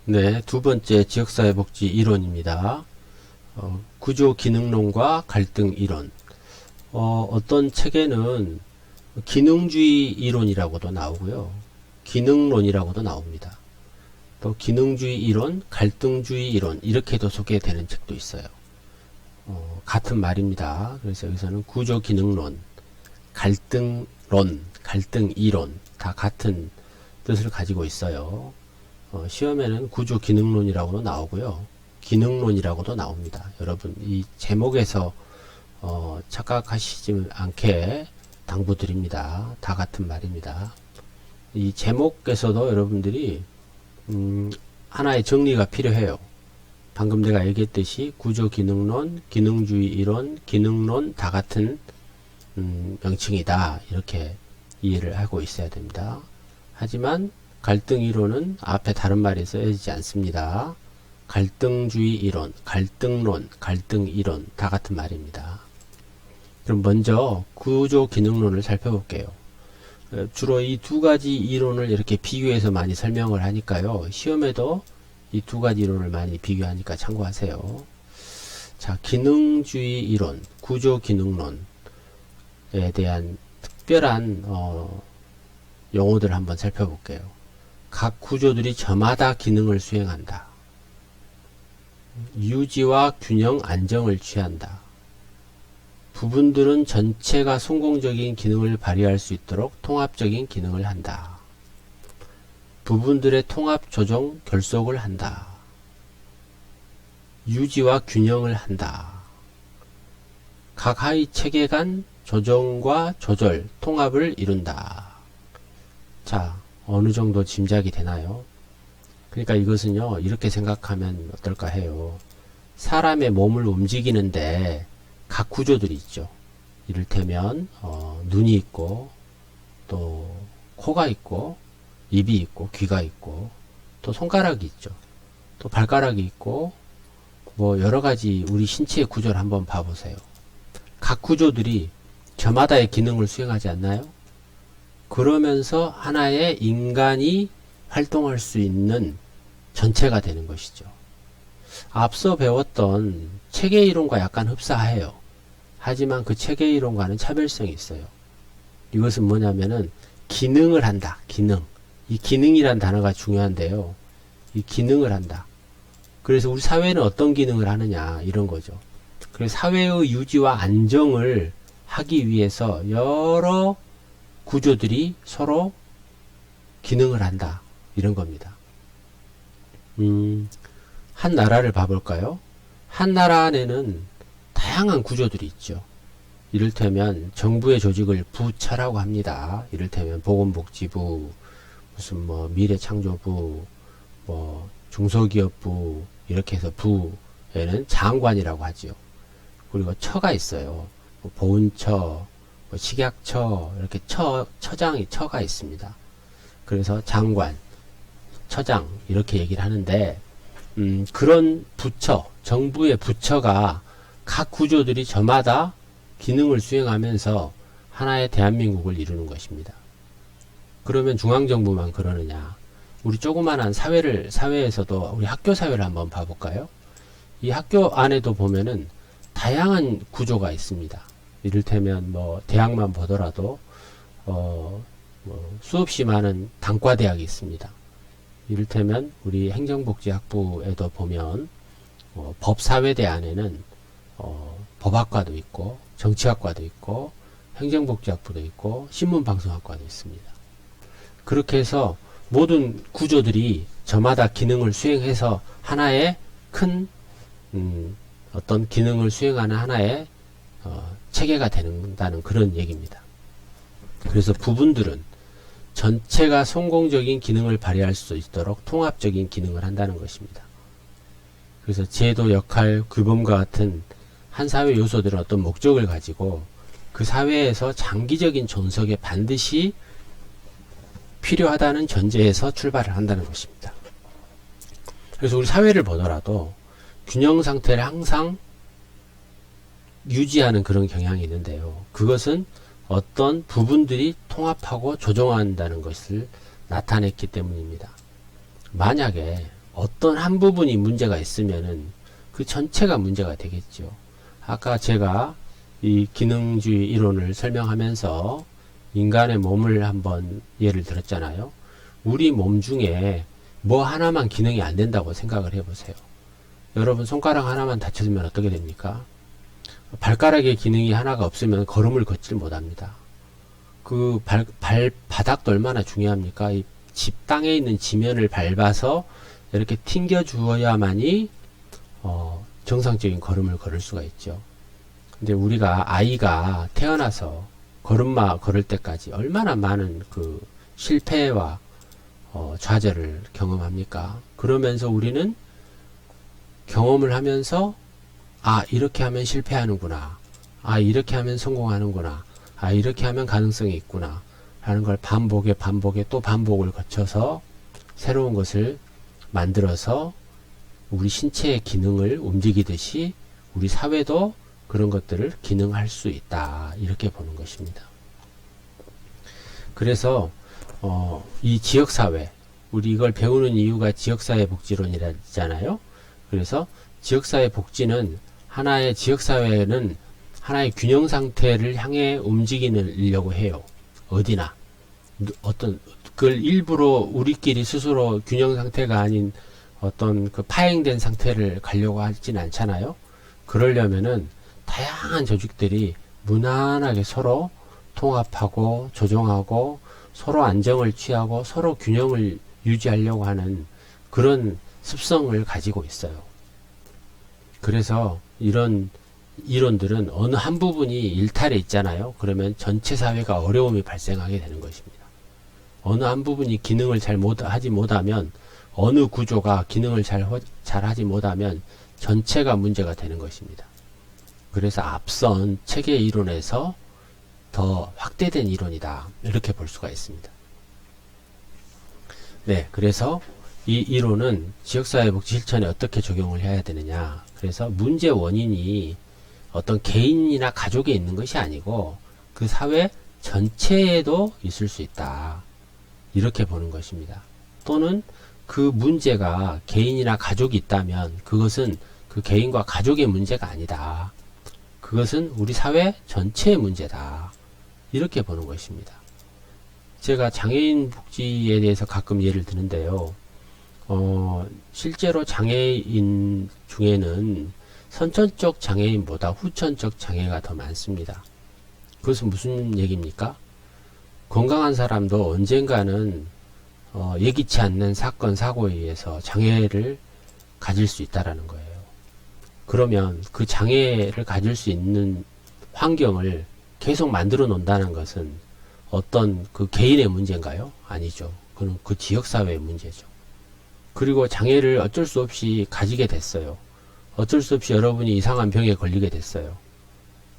네, 두 번째 지역사회복지 이론입니다. 구조 기능론과 갈등 이론. 어떤 책에는 기능주의 이론이라고도 나오고요. 기능론이라고도 나옵니다. 또 기능주의 이론, 갈등주의 이론 이렇게도 소개되는 책도 있어요. 같은 말입니다. 그래서 여기서는 구조 기능론, 갈등론, 갈등 이론 다 같은 뜻을 가지고 있어요. 시험에는 구조 기능론이라고도 나오고요. 기능론이라고도 나옵니다. 여러분 이 제목에서 착각하시지 않게 당부드립니다. 다 같은 말입니다. 이 제목에서도 여러분들이 하나의 정리가 필요해요. 방금 내가 얘기했듯이 구조 기능론, 기능주의 이론, 기능론 다 같은 명칭이다. 이렇게 이해를 하고 있어야 됩니다. 하지만 갈등 이론은 앞에 다른 말이 써지지 않습니다. 갈등주의 이론, 갈등론, 갈등 이론 다 같은 말입니다. 그럼 먼저 구조 기능론을 살펴볼게요. 주로 이 두 가지 이론을 이렇게 비교해서 많이 설명을 하니까요. 시험에도 이 두 가지 이론을 많이 비교하니까 참고하세요. 자, 기능주의 이론, 구조 기능론에 대한 특별한 용어들을 한번 살펴볼게요. 각 구조들이 저마다 기능을 수행한다. 유지와 균형, 안정을 취한다. 부분들은 전체가 성공적인 기능을 발휘할 수 있도록 통합적인 기능을 한다. 부분들의 통합, 조정, 결속을 한다. 유지와 균형을 한다. 각 하위 체계 간 조정과 조절, 통합을 이룬다. 자, 어느 정도 짐작이 되나요? 그러니까 이것은요, 이렇게 생각하면 어떨까 해요. 사람의 몸을 움직이는데 각 구조들이 있죠. 이를테면 눈이 있고 또 코가 있고 입이 있고 귀가 있고 또 손가락이 있죠. 또 발가락이 있고 뭐 여러가지 우리 신체의 구조를 한번 봐보세요. 각 구조들이 저마다의 기능을 수행하지 않나요? 그러면서 하나의 인간이 활동할 수 있는 전체가 되는 것이죠. 앞서 배웠던 체계 이론과 약간 흡사해요. 하지만 그 체계 이론과는 차별성이 있어요. 이것은 뭐냐면은 기능을 한다. 기능. 이 기능이란 단어가 중요한데요. 이 기능을 한다. 그래서 우리 사회는 어떤 기능을 하느냐 이런 거죠. 그래서 사회의 유지와 안정을 하기 위해서 여러 구조들이 서로 기능을 한다. 이런 겁니다. 한 나라를 봐볼까요? 한 나라 안에는 다양한 구조들이 있죠. 이를테면 정부의 조직을 부처라고 합니다. 이를테면 보건복지부, 무슨 뭐 미래창조부, 뭐 중소기업부 이렇게 해서 부에는 장관이라고 하죠. 그리고 처가 있어요. 뭐 보훈처, 뭐 식약처 이렇게 처가 있습니다. 그래서 장관, 처장 이렇게 얘기를 하는데 그런 부처, 정부의 부처가 각 구조들이 저마다 기능을 수행하면서 하나의 대한민국을 이루는 것입니다. 그러면 중앙정부만 그러느냐? 우리 조그만한 사회에서도 우리 학교 사회를 한번 봐볼까요? 이 학교 안에도 보면은 다양한 구조가 있습니다. 이를테면 뭐 대학만 보더라도 뭐 수없이 많은 단과대학이 있습니다. 이를테면 우리 행정복지학부에도 보면 법사회대 안에는 법학과도 있고 정치학과도 있고 행정복지학부도 있고 신문방송학과도 있습니다. 그렇게 해서 모든 구조들이 저마다 기능을 수행해서 하나의 큰 어떤 기능을 수행하는 하나의 체계가 된다는 그런 얘기입니다. 그래서 부분들은 전체가 성공적인 기능을 발휘할 수 있도록 통합적인 기능을 한다는 것입니다. 그래서 제도, 역할, 규범과 같은 한 사회 요소들은 어떤 목적을 가지고 그 사회에서 장기적인 존속에 반드시 필요하다는 전제에서 출발을 한다는 것입니다. 그래서 우리 사회를 보더라도 균형 상태를 항상 유지하는 그런 경향이 있는데요. 그것은 어떤 부분들이 통합하고 조정한다는 것을 나타냈기 때문입니다. 만약에 어떤 한 부분이 문제가 있으면은 그 전체가 문제가 되겠죠. 아까 제가 이 기능주의 이론을 설명하면서 인간의 몸을 한번 예를 들었잖아요. 우리 몸 중에 뭐 하나만 기능이 안 된다고 생각을 해보세요. 여러분 손가락 하나만 다쳐지면 어떻게 됩니까? 발가락의 기능이 하나가 없으면 걸음을 걷질 못합니다. 그 발바닥도 얼마나 중요합니까? 이 집 땅에 있는 지면을 밟아서 이렇게 튕겨 주어야만이 정상적인 걸음을 걸을 수가 있죠. 근데 우리가 아이가 태어나서 걸음마 걸을 때까지 얼마나 많은 그 실패와 좌절을 경험합니까? 그러면서 우리는 경험을 하면서 이렇게 하면 실패하는구나. 이렇게 하면 성공하는구나. 이렇게 하면 가능성이 있구나. 라는 걸 반복에 또 반복을 거쳐서 새로운 것을 만들어서 우리 신체의 기능을 움직이듯이 우리 사회도 그런 것들을 기능할 수 있다. 이렇게 보는 것입니다. 그래서 이 지역사회, 우리 이걸 배우는 이유가 지역사회 복지론이라잖아요. 그래서 지역사회 복지는 하나의 지역사회는 하나의 균형 상태를 향해 움직이려고 해요. 어디나. 그걸 일부러 우리끼리 스스로 균형 상태가 아닌 어떤 그 파행된 상태를 가려고 하진 않잖아요. 그러려면은 다양한 조직들이 무난하게 서로 통합하고 조정하고 서로 안정을 취하고 서로 균형을 유지하려고 하는 그런 습성을 가지고 있어요. 그래서 이런 이론들은 어느 한 부분이 일탈해 있잖아요. 그러면 전체 사회가 어려움이 발생하게 되는 것입니다. 어느 한 부분이 기능을 잘 하지 못하면 어느 구조가 기능을 잘 하지 못하면 전체가 문제가 되는 것입니다. 그래서 앞선 체계 이론에서 더 확대된 이론이다. 이렇게 볼 수가 있습니다. 네, 그래서 이 이론은 지역사회복지 실천에 어떻게 적용을 해야 되느냐. 그래서 문제 원인이 어떤 개인이나 가족에 있는 것이 아니고 그 사회 전체에도 있을 수 있다. 이렇게 보는 것입니다. 또는 그 문제가 개인이나 가족이 있다면 그것은 그 개인과 가족의 문제가 아니다. 그것은 우리 사회 전체의 문제다. 이렇게 보는 것입니다. 제가 장애인 복지에 대해서 가끔 예를 드는데요. 실제로 장애인 중에는 선천적 장애인보다 후천적 장애가 더 많습니다. 그것은 무슨 얘기입니까? 건강한 사람도 언젠가는 예기치 않는 사건, 사고에 의해서 장애를 가질 수 있다라는 거예요. 그러면 그 장애를 가질 수 있는 환경을 계속 만들어 놓는다는 것은 어떤 그 개인의 문제인가요? 아니죠. 그건 그 지역사회의 문제죠. 그리고 장애를 어쩔 수 없이 가지게 됐어요. 어쩔 수 없이 여러분이 이상한 병에 걸리게 됐어요.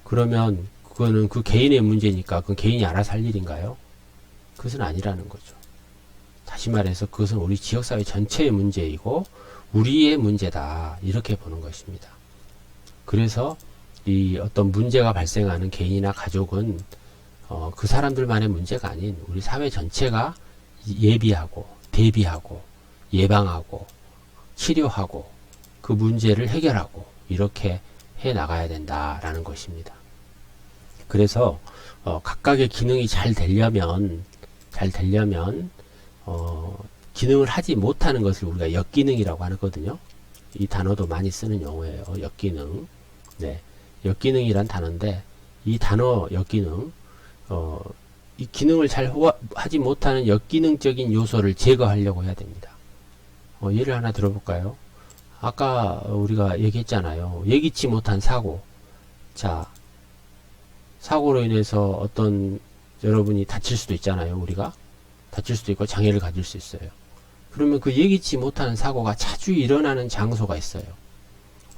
그러면 그거는 그 개인의 문제니까 그 개인이 알아서 할 일인가요? 그것은 아니라는 거죠. 다시 말해서 그것은 우리 지역사회 전체의 문제이고 우리의 문제다. 이렇게 보는 것입니다. 그래서 이 어떤 문제가 발생하는 개인이나 가족은 그 사람들만의 문제가 아닌 우리 사회 전체가 예비하고 대비하고 예방하고 치료하고 그 문제를 해결하고 이렇게 해 나가야 된다라는 것입니다. 그래서 각각의 기능이 잘 되려면 기능을 하지 못하는 것을 우리가 역기능이라고 하거든요. 이 단어도 많이 쓰는 용어예요. 역기능. 네, 역기능이란 단어인데 이 단어 역기능, 이 기능을 잘 하지 못하는 역기능적인 요소를 제거하려고 해야 됩니다. 예를 하나 들어볼까요? 아까 우리가 얘기했잖아요. 예기치 못한 사고. 자, 사고로 인해서 어떤 여러분이 다칠 수도 있잖아요. 우리가 다칠 수도 있고 장애를 가질 수 있어요. 그러면 그 예기치 못하는 사고가 자주 일어나는 장소가 있어요.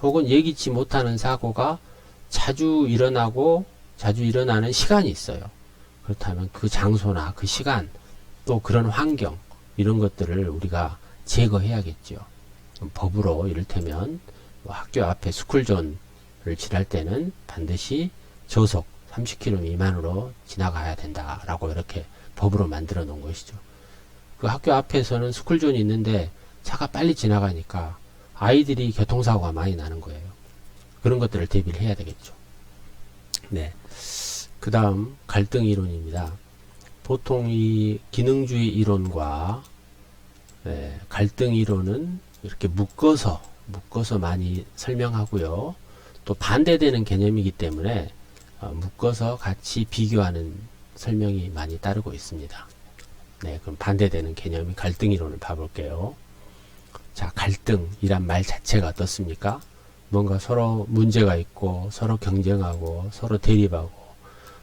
혹은 예기치 못하는 사고가 자주 일어나는 시간이 있어요. 그렇다면 그 장소나 그 시간 또 그런 환경 이런 것들을 우리가 제거해야겠죠. 법으로 이를테면 학교 앞에 스쿨존을 지날 때는 반드시 저속 30km 미만으로 지나가야 된다라고 이렇게 법으로 만들어 놓은 것이죠. 그 학교 앞에서는 스쿨존이 있는데 차가 빨리 지나가니까 아이들이 교통사고가 많이 나는 거예요. 그런 것들을 대비를 해야 되겠죠. 네. 그 다음 갈등 이론입니다. 보통 이 기능주의 이론과 갈등 이론은 이렇게 묶어서 많이 설명하고요. 또 반대되는 개념이기 때문에 묶어서 같이 비교하는 설명이 많이 따르고 있습니다. 네, 그럼 반대되는 개념이 갈등 이론을 봐볼게요. 자, 갈등이란 말 자체가 어떻습니까? 뭔가 서로 문제가 있고 서로 경쟁하고 서로 대립하고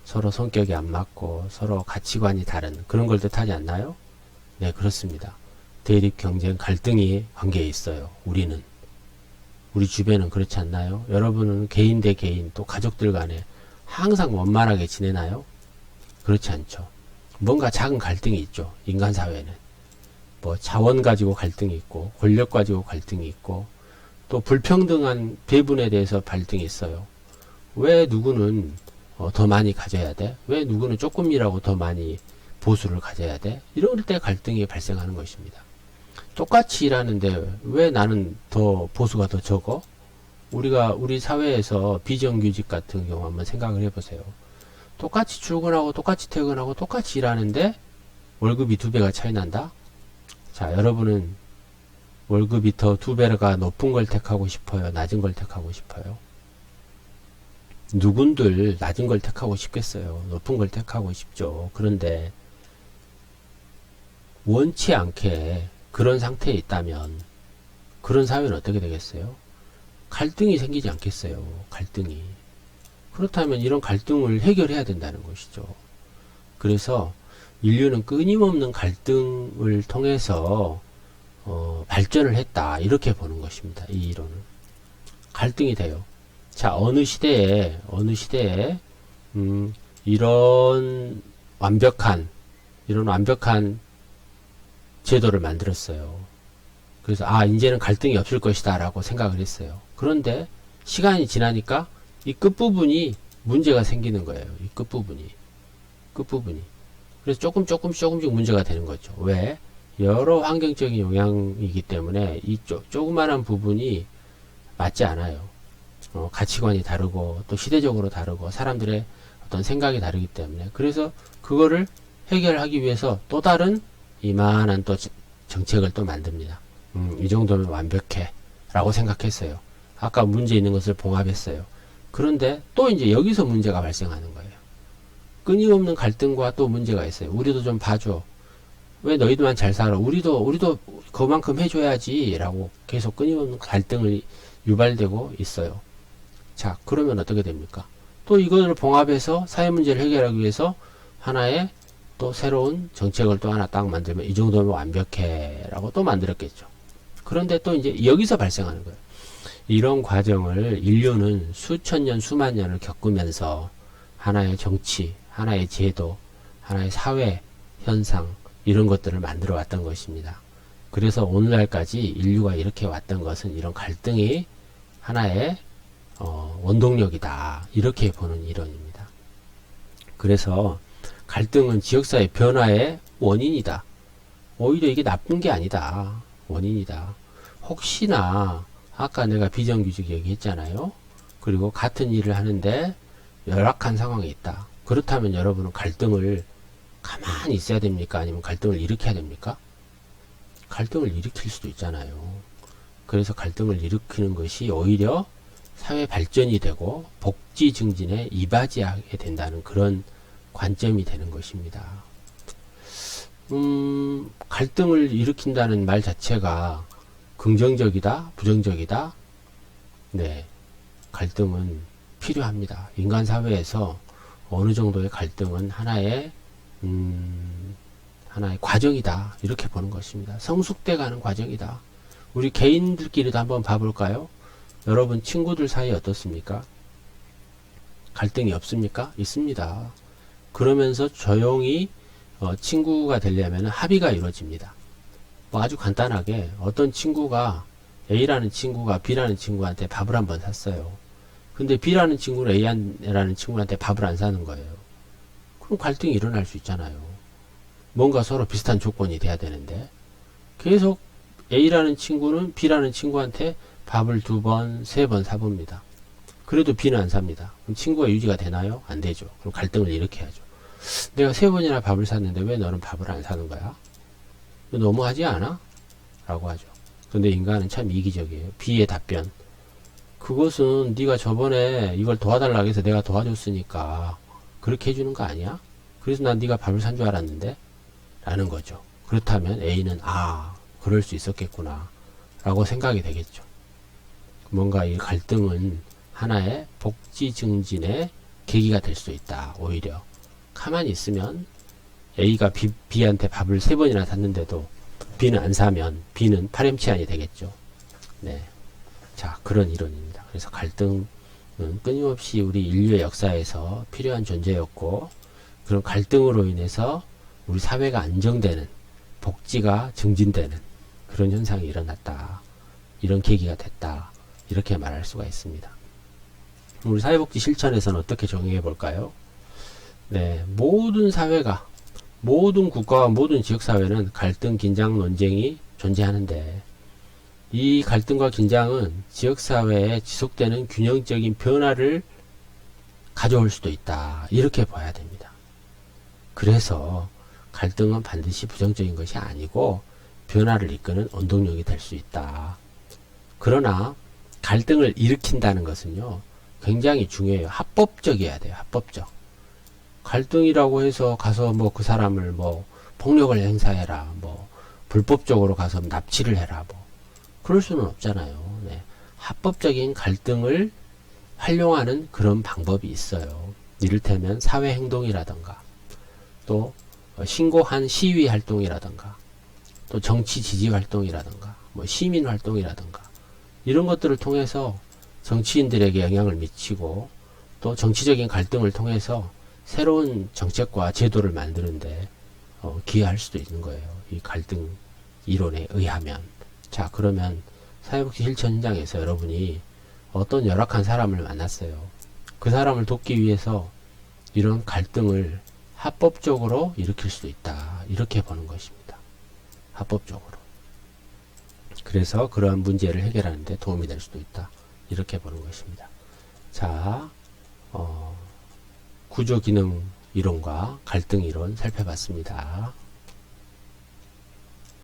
서로 성격이 안 맞고 서로 가치관이 다른 그런 걸 뜻하지 않나요? 네, 그렇습니다. 대립, 경쟁, 갈등이 관계에 있어요. 우리 주변은 그렇지 않나요? 여러분은 개인 대 개인 또 가족들 간에 항상 원만하게 지내나요? 그렇지 않죠. 뭔가 작은 갈등이 있죠. 인간 사회는 뭐 자원 가지고 갈등이 있고 권력 가지고 갈등이 있고 또 불평등한 배분에 대해서 갈등이 있어요. 왜 누구는 더 많이 가져야 돼? 왜 누구는 조금이라고 더 많이 보수를 가져야 돼? 이럴 때 갈등이 발생하는 것입니다. 똑같이 일하는데 왜 나는 더 보수가 더 적어? 우리 사회에서 비정규직 같은 경우 한번 생각을 해보세요. 똑같이 출근하고 똑같이 퇴근하고 똑같이 일하는데 월급이 2배가 차이 난다? 자, 여러분은 월급이 더 2배가 높은 걸 택하고 싶어요? 낮은 걸 택하고 싶어요? 누군들 낮은 걸 택하고 싶겠어요? 높은 걸 택하고 싶죠. 그런데 원치 않게 그런 상태에 있다면 그런 사회는 어떻게 되겠어요? 갈등이 생기지 않겠어요. 갈등이. 그렇다면 이런 갈등을 해결해야 된다는 것이죠. 그래서 인류는 끊임없는 갈등을 통해서 발전을 했다. 이렇게 보는 것입니다. 이 이론은. 갈등이 돼요. 자, 어느 시대에 이런 완벽한 제도를 만들었어요. 그래서 이제는 갈등이 없을 것이다 라고 생각을 했어요. 그런데 시간이 지나니까 이 끝부분이 문제가 생기는 거예요. 이 끝부분이. 그래서 조금씩 문제가 되는 거죠. 왜? 여러 환경적인 영향이기 때문에 이 조그만한 부분이 맞지 않아요. 가치관이 다르고 또 시대적으로 다르고 사람들의 어떤 생각이 다르기 때문에 그래서 그거를 해결하기 위해서 또 다른 이만한 또 정책을 또 만듭니다. 이 정도면 완벽해 라고 생각했어요. 아까 문제 있는 것을 봉합했어요. 그런데 또 이제 여기서 문제가 발생하는 거예요. 끊임없는 갈등과 또 문제가 있어요. 우리도 좀 봐줘. 왜 너희들만 잘 살아? 우리도 그만큼 해줘야지 라고 계속 끊임없는 갈등을 유발되고 있어요. 자, 그러면 어떻게 됩니까? 또 이거를 봉합해서 사회 문제를 해결하기 위해서 하나의 또 새로운 정책을 또 하나 딱 만들면 이 정도면 완벽해 라고 또 만들었겠죠. 그런데 또 이제 여기서 발생하는 거예요. 이런 과정을 인류는 수천 년, 수만 년을 겪으면서 하나의 정치, 하나의 제도, 하나의 사회 현상 이런 것들을 만들어 왔던 것입니다. 그래서 오늘날까지 인류가 이렇게 왔던 것은 이런 갈등이 하나의 원동력이다. 이렇게 보는 이론입니다. 그래서 갈등은 지역사회 변화의 원인이다. 오히려 이게 나쁜 게 아니다. 원인이다. 혹시나 아까 내가 비정규직 얘기했잖아요. 그리고 같은 일을 하는데 열악한 상황에 있다. 그렇다면 여러분은 갈등을 가만히 있어야 됩니까? 아니면 갈등을 일으켜야 됩니까? 갈등을 일으킬 수도 있잖아요. 그래서 갈등을 일으키는 것이 오히려 사회 발전이 되고 복지 증진에 이바지하게 된다는 그런 관점이 되는 것입니다. 갈등을 일으킨다는 말 자체가 긍정적이다, 부정적이다? 네, 갈등은 필요합니다. 인간 사회에서 어느 정도의 갈등은 하나의 과정이다. 이렇게 보는 것입니다. 성숙돼 가는 과정이다. 우리 개인들끼리도 한번 봐볼까요? 여러분 친구들 사이 어떻습니까? 갈등이 없습니까? 있습니다. 그러면서 조용히 친구가 되려면 합의가 이루어집니다. 뭐 아주 간단하게 어떤 친구가 A라는 친구가 B라는 친구한테 밥을 한번 샀어요. 근데 B라는 친구는 A라는 친구한테 밥을 안 사는 거예요. 그럼 갈등이 일어날 수 있잖아요. 뭔가 서로 비슷한 조건이 돼야 되는데 계속 A라는 친구는 B라는 친구한테 밥을 2번, 3번 사봅니다. 그래도 B는 안 삽니다. 그럼 친구가 유지가 되나요? 안 되죠. 그럼 갈등을 일으켜야죠. 내가 3번이나 밥을 샀는데 왜 너는 밥을 안 사는 거야? 너무하지 않아? 라고 하죠. 근데 인간은 참 이기적이에요. B의 답변. 그것은 네가 저번에 이걸 도와달라고 해서 내가 도와줬으니까 그렇게 해주는 거 아니야? 그래서 난 네가 밥을 산 줄 알았는데? 라는 거죠. 그렇다면 A는 그럴 수 있었겠구나 라고 생각이 되겠죠. 뭔가 이 갈등은 하나의 복지 증진의 계기가 될 수 있다. 오히려 가만히 있으면 A가 B한테 밥을 3번이나 샀는데도 B는 안 사면 B는 파렴치한이 되겠죠. 네. 자, 그런 이론입니다. 그래서 갈등은 끊임없이 우리 인류의 역사에서 필요한 존재였고, 그런 갈등으로 인해서 우리 사회가 안정되는, 복지가 증진되는 그런 현상이 일어났다. 이런 계기가 됐다. 이렇게 말할 수가 있습니다. 우리 사회복지 실천에서는 어떻게 적용해 볼까요? 네, 모든 사회가, 모든 국가와 모든 지역사회는 갈등, 긴장, 논쟁이 존재하는데, 이 갈등과 긴장은 지역사회에 지속되는 균형적인 변화를 가져올 수도 있다. 이렇게 봐야 됩니다. 그래서 갈등은 반드시 부정적인 것이 아니고 변화를 이끄는 원동력이 될 수 있다. 그러나 갈등을 일으킨다는 것은요, 굉장히 중요해요. 합법적이어야 돼요. 합법적. 갈등이라고 해서 가서 그 사람을 폭력을 행사해라. 불법적으로 가서 납치를 해라. 그럴 수는 없잖아요. 네. 합법적인 갈등을 활용하는 그런 방법이 있어요. 이를테면 사회행동이라던가, 또 신고한 시위 활동이라던가, 또 정치 지지 활동이라던가, 시민 활동이라던가, 이런 것들을 통해서 정치인들에게 영향을 미치고, 또 정치적인 갈등을 통해서 새로운 정책과 제도를 만드는데 기여할 수도 있는 거예요. 이 갈등 이론에 의하면. 자, 그러면 사회복지 실천 현장에서 여러분이 어떤 열악한 사람을 만났어요. 그 사람을 돕기 위해서 이런 갈등을 합법적으로 일으킬 수 있다. 이렇게 보는 것입니다. 합법적으로. 그래서 그러한 문제를 해결하는 데 도움이 될 수도 있다. 이렇게 보는 것입니다. 자, 구조기능 이론과 갈등 이론 살펴봤습니다.